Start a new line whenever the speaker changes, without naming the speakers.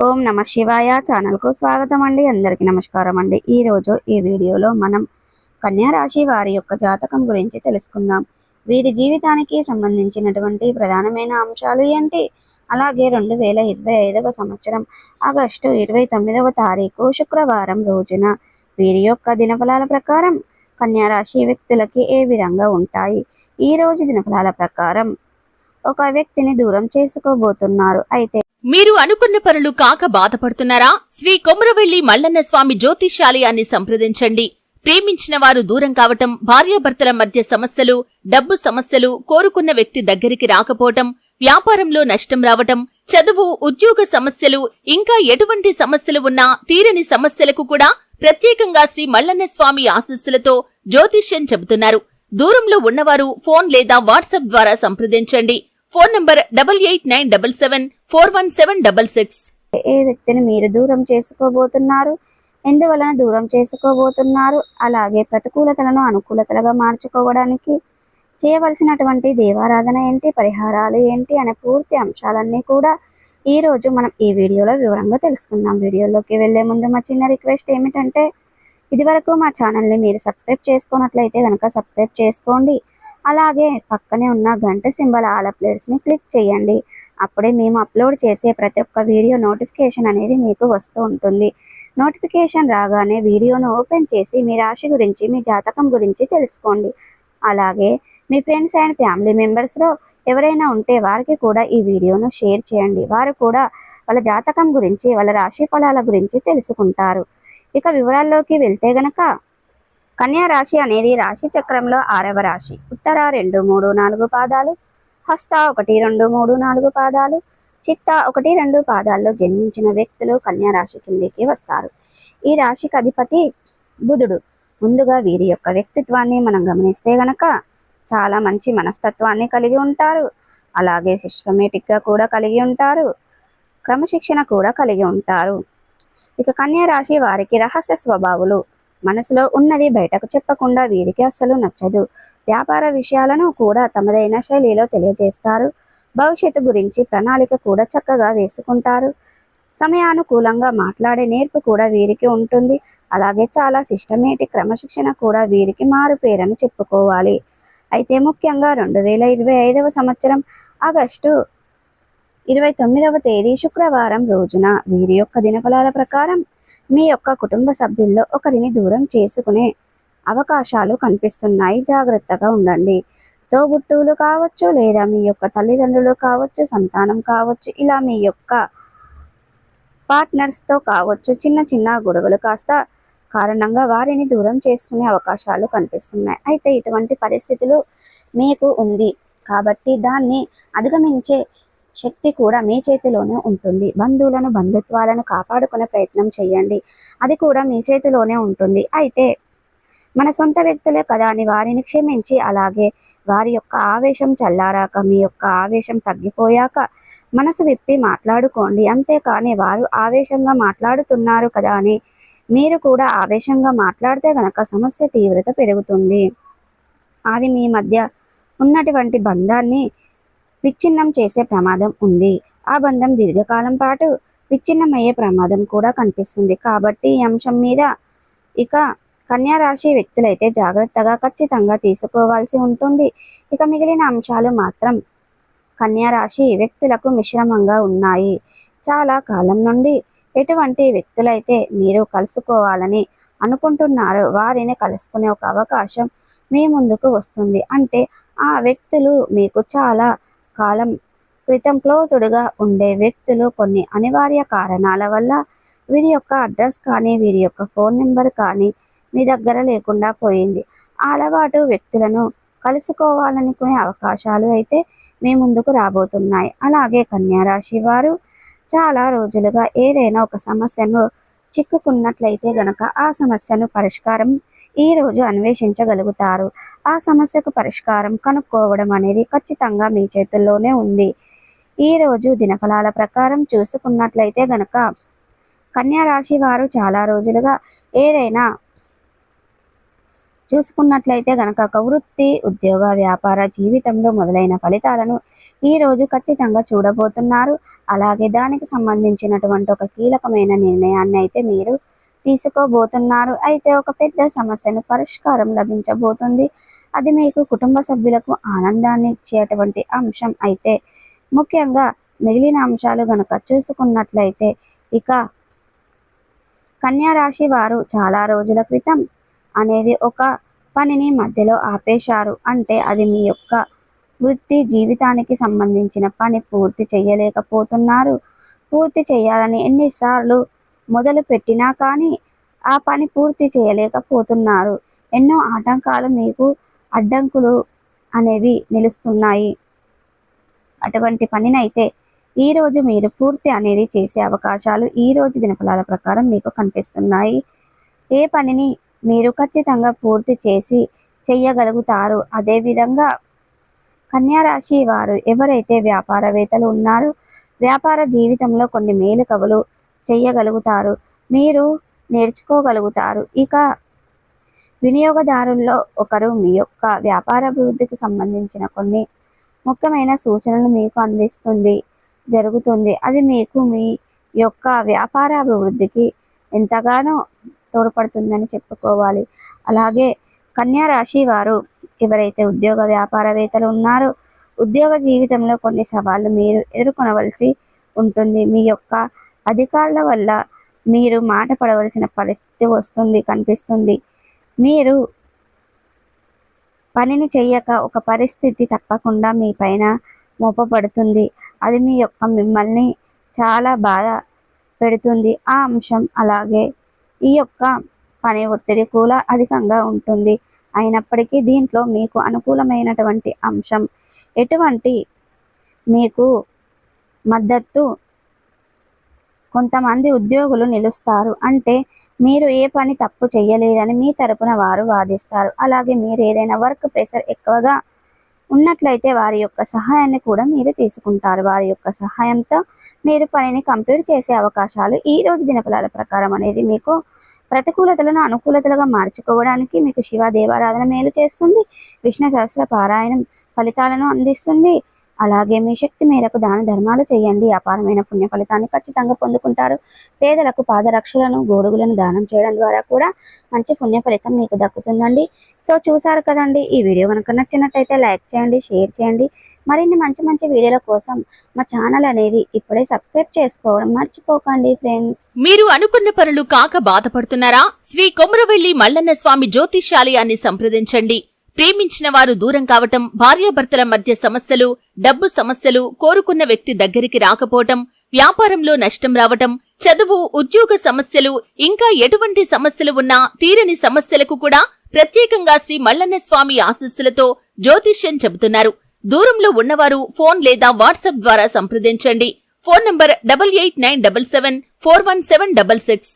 ఓం నమ శివాయ ఛానల్కు స్వాగతం అండి. అందరికీ నమస్కారం అండి. ఈరోజు ఈ వీడియోలో మనం కన్యా రాశి వారి యొక్క జాతకం గురించి తెలుసుకుందాం. వీరి జీవితానికి సంబంధించినటువంటి ప్రధానమైన అంశాలు ఏంటి, అలాగే 2025వ సంవత్సరం ఆగస్టు 29వ తారీఖు శుక్రవారం రోజున వీరి యొక్క దినఫలాల ప్రకారం కన్యా రాశి వ్యక్తులకి ఏ విధంగా ఉంటాయి. ఈ రోజు దినఫలాల ప్రకారం ఒక వ్యక్తిని దూరం చేసుకోబోతున్నారు. అయితే
మీరు అనుకున్న పనులు కాక బాధపడుతున్నారా? శ్రీ కొమురవెల్లి మల్లన్న స్వామి జ్యోతిష్యాలయాన్ని సంప్రదించండి. ప్రేమించిన వారు దూరం కావటం, భార్యాభర్తల మధ్య సమస్యలు, డబ్బు సమస్యలు, కోరుకున్న వ్యక్తి దగ్గరికి రాకపోవటం, వ్యాపారంలో నష్టం రావటం, చదువు, ఉద్యోగ సమస్యలు, ఇంకా ఎటువంటి సమస్యలు ఉన్నా తీరని సమస్యలకు కూడా ప్రత్యేకంగా శ్రీ మల్లన్న స్వామి ఆశీస్సులతో జ్యోతిష్యం చెబుతున్నారు. దూరంలో ఉన్నవారు ఫోన్ లేదా వాట్సాప్ ద్వారా సంప్రదించండి. Phone number 8897741766.
ఏ వ్యక్తిని మీరు దూరం చేసుకోబోతున్నారు, ఎందువలన దూరం చేసుకోబోతున్నారు, అలాగే ప్రతికూలతలను అనుకూలతలుగా మార్చుకోవడానికి చేయవలసినటువంటి దేవారాధన ఏంటి, పరిహారాలు ఏంటి అనే పూర్తి అంశాలన్నీ కూడా ఈ రోజు మనం ఈ వీడియోలో వివరంగా తెలుసుకుందాం. వీడియోలోకి వెళ్లే ముందు మా చిన్న రిక్వెస్ట్ ఏమిటంటే, ఇదివరకు మా ఛానల్ని మీరు సబ్స్క్రైబ్ చేసుకున్నట్లయితే కనుక సబ్స్క్రైబ్ చేసుకోండి. అలాగే పక్కనే ఉన్న గంట సింబల్ ఆల్ అప్డేట్స్ని క్లిక్ చేయండి. అప్పుడే మేము అప్లోడ్ చేసే ప్రతి ఒక్క వీడియో నోటిఫికేషన్ అనేది మీకు వస్తూ ఉంటుంది. నోటిఫికేషన్ రాగానే వీడియోను ఓపెన్ చేసి మీ రాశి గురించి, మీ జాతకం గురించి తెలుసుకోండి. అలాగే మీ ఫ్రెండ్స్ అండ్ ఫ్యామిలీ మెంబర్స్లో ఎవరైనా ఉంటే వారికి కూడా ఈ వీడియోను షేర్ చేయండి. వారు కూడా వాళ్ళ జాతకం గురించి, వాళ్ళ రాశి ఫలాల గురించి తెలుసుకుంటారు. ఇక వివరాల్లోకి వెళ్తే గనక, కన్యా రాశి అనేది రాశి చక్రంలో 6వ రాశి. ఉత్తర 2, 3, 4 పాదాలు, హస్త 1, 2, 3, 4 పాదాలు, చిత్త 1, 2 పాదాల్లో జన్మించిన వ్యక్తులు కన్యా రాశి కిందికి వస్తారు. ఈ రాశికి అధిపతి బుధుడు. ముందుగా వీరి యొక్క వ్యక్తిత్వాన్ని మనం గమనిస్తే గనక చాలా మంచి మనస్తత్వాన్ని కలిగి ఉంటారు. అలాగే సిస్టమేటిక్గా కూడా కలిగి ఉంటారు. క్రమశిక్షణ కూడా కలిగి ఉంటారు. ఇక కన్యా రాశి వారికి రహస్య స్వభావులు. మనసులో ఉన్నది బయటకు చెప్పకుండా వీరికి అస్సలు నచ్చదు. వ్యాపార విషయాలను కూడా తమదైన శైలిలో తెలియజేస్తారు. భవిష్యత్తు గురించి ప్రణాళిక కూడా చక్కగా వేసుకుంటారు. సమయానుకూలంగా మాట్లాడే నేర్పు కూడా వీరికి ఉంటుంది. అలాగే చాలా సిస్టమేటిక్, క్రమశిక్షణ కూడా వీరికి మారుపేరని చెప్పుకోవాలి. అయితే ముఖ్యంగా 2025వ సంవత్సరం ఆగస్టు 29వ తేదీ శుక్రవారం రోజున వీరి యొక్క దినఫలాల ప్రకారం మీ యొక్క కుటుంబ సభ్యుల్లో ఒకరిని దూరం చేసుకునే అవకాశాలు కనిపిస్తున్నాయి. జాగ్రత్తగా ఉండండి. తోబుట్టువులు కావచ్చు, లేదా మీ యొక్క తల్లిదండ్రులు కావచ్చు, సంతానం కావచ్చు, ఇలా మీ యొక్క పార్ట్నర్స్తో కావచ్చు, చిన్న చిన్న గొడవలు కాస్త కారణంగా వారిని దూరం చేసుకునే అవకాశాలు కనిపిస్తున్నాయి. అయితే ఇటువంటి పరిస్థితులు మీకు ఉంది కాబట్టి దాన్ని అధిగమించే శక్తి కూడా మీ చేతిలోనే ఉంటుంది. బంధువులను, బంధుత్వాలను కాపాడుకునే ప్రయత్నం చేయండి. అది కూడా మీ చేతిలోనే ఉంటుంది. అయితే మన సొంత వ్యక్తులే కదా అని వారిని క్షమించి, అలాగే వారి యొక్క ఆవేశం చల్లారాక, మీ యొక్క ఆవేశం తగ్గిపోయాక మనసు విప్పి మాట్లాడుకోండి. అంతేకాని వారు ఆవేశంగా మాట్లాడుతున్నారు కదా అని మీరు కూడా ఆవేశంగా మాట్లాడితే కనుక సమస్య తీవ్రత పెరుగుతుంది. అది మీ మధ్య ఉన్నటువంటి బంధాన్ని విచ్ఛిన్నం చేసే ప్రమాదం ఉంది. ఆ బంధం దీర్ఘకాలం పాటు విచ్ఛిన్నమయ్యే ప్రమాదం కూడా కనిపిస్తుంది. కాబట్టి ఈ అంశం మీద ఇక కన్యా రాశి వ్యక్తులైతే జాగ్రత్తగా ఖచ్చితంగా తీసుకోవాల్సి ఉంటుంది. ఇక మిగిలిన అంశాలు మాత్రం కన్యా రాశి వ్యక్తులకు మిశ్రమంగా ఉన్నాయి. చాలా కాలం నుండి ఎటువంటి వ్యక్తులైతే మీరు కలుసుకోవాలని అనుకుంటున్నారో వారిని కలుసుకునే ఒక అవకాశం మీ ముందుకు వస్తుంది. అంటే ఆ వ్యక్తులు మీకు చాలా కాలం క్రితం క్లోజ్డ్గా ఉండే వ్యక్తులు కొన్ని అనివార్య కారణాల వల్ల వీరి యొక్క అడ్రస్ కానీ, వీరి యొక్క ఫోన్ నెంబర్ కానీ మీ దగ్గర లేకుండా పోయింది. ఆ అలవాటు వ్యక్తులను కలుసుకోవాలనుకునే అవకాశాలు అయితే మీ ముందుకు రాబోతున్నాయి. అలాగే కన్యా రాశి వారు చాలా రోజులుగా ఏదైనా ఒక సమస్యను చిక్కుకున్నట్లయితే గనక ఆ సమస్యను పరిష్కారం ఈరోజు అన్వేషించగలుగుతారు. ఆ సమస్యకు పరిష్కారం కనుక్కోవడం అనేది ఖచ్చితంగా మీ చేతుల్లోనే ఉంది. ఈరోజు దినఫలాల ప్రకారం చూసుకున్నట్లయితే గనక కన్యా రాశి వారు చాలా రోజులుగా ఏదైనా చూసుకున్నట్లయితే గనక ఒక వృత్తి, ఉద్యోగ, వ్యాపార, జీవితంలో మొదలైన ఫలితాలను ఈ రోజు ఖచ్చితంగా చూడబోతున్నారు. అలాగే దానికి సంబంధించినటువంటి ఒక కీలకమైన నిర్ణయాన్ని అయితే మీరు తీసుకోబోతున్నారు. అయితే ఒక పెద్ద సమస్యను పరిష్కారం లభించబోతుంది. అది మీకు కుటుంబ సభ్యులకు ఆనందాన్ని ఇచ్చేటువంటి అంశం. అయితే ముఖ్యంగా మిగిలిన అంశాలు గనక చూసుకున్నట్లయితే ఇక కన్యా రాశి వారు చాలా రోజుల క్రితం అనేది ఒక పనిని మధ్యలో ఆపేశారు. అంటే అది మీ యొక్క వృత్తి జీవితానికి సంబంధించిన పని పూర్తి చేయలేకపోతున్నారు. పూర్తి చేయాలని ఎన్నిసార్లు మొదలు పెట్టినా కానీ ఆ పని పూర్తి చేయలేకపోతున్నారు. ఎన్నో ఆటంకాలు మీకు అడ్డంకులు అనేవి నిలుస్తున్నాయి. అటువంటి పనినైతే ఈరోజు మీరు పూర్తి అనేది చేసే అవకాశాలు ఈరోజు దినఫలాల ప్రకారం మీకు కనిపిస్తున్నాయి. ఏ పనిని మీరు ఖచ్చితంగా పూర్తి చేసి చెయ్యగలుగుతారు. అదేవిధంగా కన్యా రాశి వారు ఎవరైతే వ్యాపారవేత్తలు ఉన్నారో వ్యాపార జీవితంలో కొన్ని మేలుకవులు చెయ్యగలుగుతారు, మీరు నేర్చుకోగలుగుతారు. ఇక వినియోగదారుల్లో ఒకరు మీ యొక్క వ్యాపార అభివృద్ధికి సంబంధించిన కొన్ని ముఖ్యమైన సూచనలు మీకు అందిస్తుంది జరుగుతుంది. అది మీకు మీ యొక్క వ్యాపార అభివృద్ధికి ఎంతగానో తోడ్పడుతుందని చెప్పుకోవాలి. అలాగే కన్యా రాశి వారు ఎవరైతే ఉద్యోగ వ్యాపారవేత్తలు ఉన్నారో ఉద్యోగ జీవితంలో కొన్ని సవాళ్లు మీరు ఎదుర్కొనవలసి ఉంటుంది. మీ యొక్క అధికారుల వల్ల మీరు మాట పడవలసిన పరిస్థితి కనిపిస్తుంది. మీరు పనిని చెయ్యక ఒక పరిస్థితి తప్పకుండా మీ పైన మోపబడుతుంది. అది మీ యొక్క మిమ్మల్ని చాలా బాధ పెడుతుంది ఆ అంశం. అలాగే ఈ యొక్క పని ఒత్తిడి కూడా అధికంగా ఉంటుంది. అయినప్పటికీ దీంట్లో మీకు అనుకూలమైనటువంటి అంశం ఎటువంటి మీకు మద్దతు కొంతమంది ఉద్యోగులు నిలుస్తారు. అంటే మీరు ఏ పని తప్పు చేయలేదని మీ తరపున వారు వాదిస్తారు. అలాగే మీరు ఏదైనా వర్క్ ప్రెషర్ ఎక్కువగా ఉన్నట్లయితే వారి యొక్క సహాయాన్ని కూడా మీరు తీసుకుంటారు. వారి యొక్క సహాయంతో మీరు పనిని కంప్లీట్ చేసే అవకాశాలు ఈ రోజు దినఫలాల ప్రకారం అనేది మీకు ప్రతికూలతలను అనుకూలతలుగా మార్చుకోవడానికి మీకు శివ దేవారాధన మేలు చేస్తుంది. విష్ణు సహస్ర పారాయణం ఫలితాలను అందిస్తుంది. అలాగే మీ శక్తి మేరకు దాన ధర్మాలు చేయండి, అపారమైన పుణ్య ఫలితాన్ని ఖచ్చితంగా పొందుకుంటారు. పేదలకు పాదరక్షలను గోడుగులను దానం చేయడం ద్వారా కూడా మంచి పుణ్య ఫలితం మీకు దక్కుతుందండి. సో చూసారు కదండి, ఈ వీడియో కనుక నచ్చినట్టయితే లైక్ చేయండి, షేర్ చేయండి. మరిన్ని మంచి మంచి వీడియోల కోసం మా ఛానల్ అనేది ఇప్పుడే సబ్స్క్రైబ్ చేసుకోవడం మర్చిపోకండి ఫ్రెండ్స్.
మీరు అనుకున్న పనులు కాక బాధపడుతున్నారా? శ్రీ కొమురవెల్లి మల్లన్న స్వామి జ్యోతిషాలయాన్ని సంప్రదించండి. ప్రేమించిన వారు దూరం కావటం, భార్యాభర్తల మధ్య సమస్యలు, డబ్బు సమస్యలు, కోరుకున్న వ్యక్తి దగ్గరికి రాకపోవటం, వ్యాపారంలో నష్టం రావటం, చదువు, ఉద్యోగ సమస్యలు, ఇంకా ఎటువంటి సమస్యలు ఉన్నా తీరని సమస్యలకు కూడా ప్రత్యేకంగా శ్రీ మల్లన్న స్వామి ఆశీస్సులతో జ్యోతిష్యం చెబుతున్నారు. దూరంలో ఉన్నవారు ఫోన్ లేదా వాట్సాప్ ద్వారా సంప్రదించండి. Phone number 8897741766.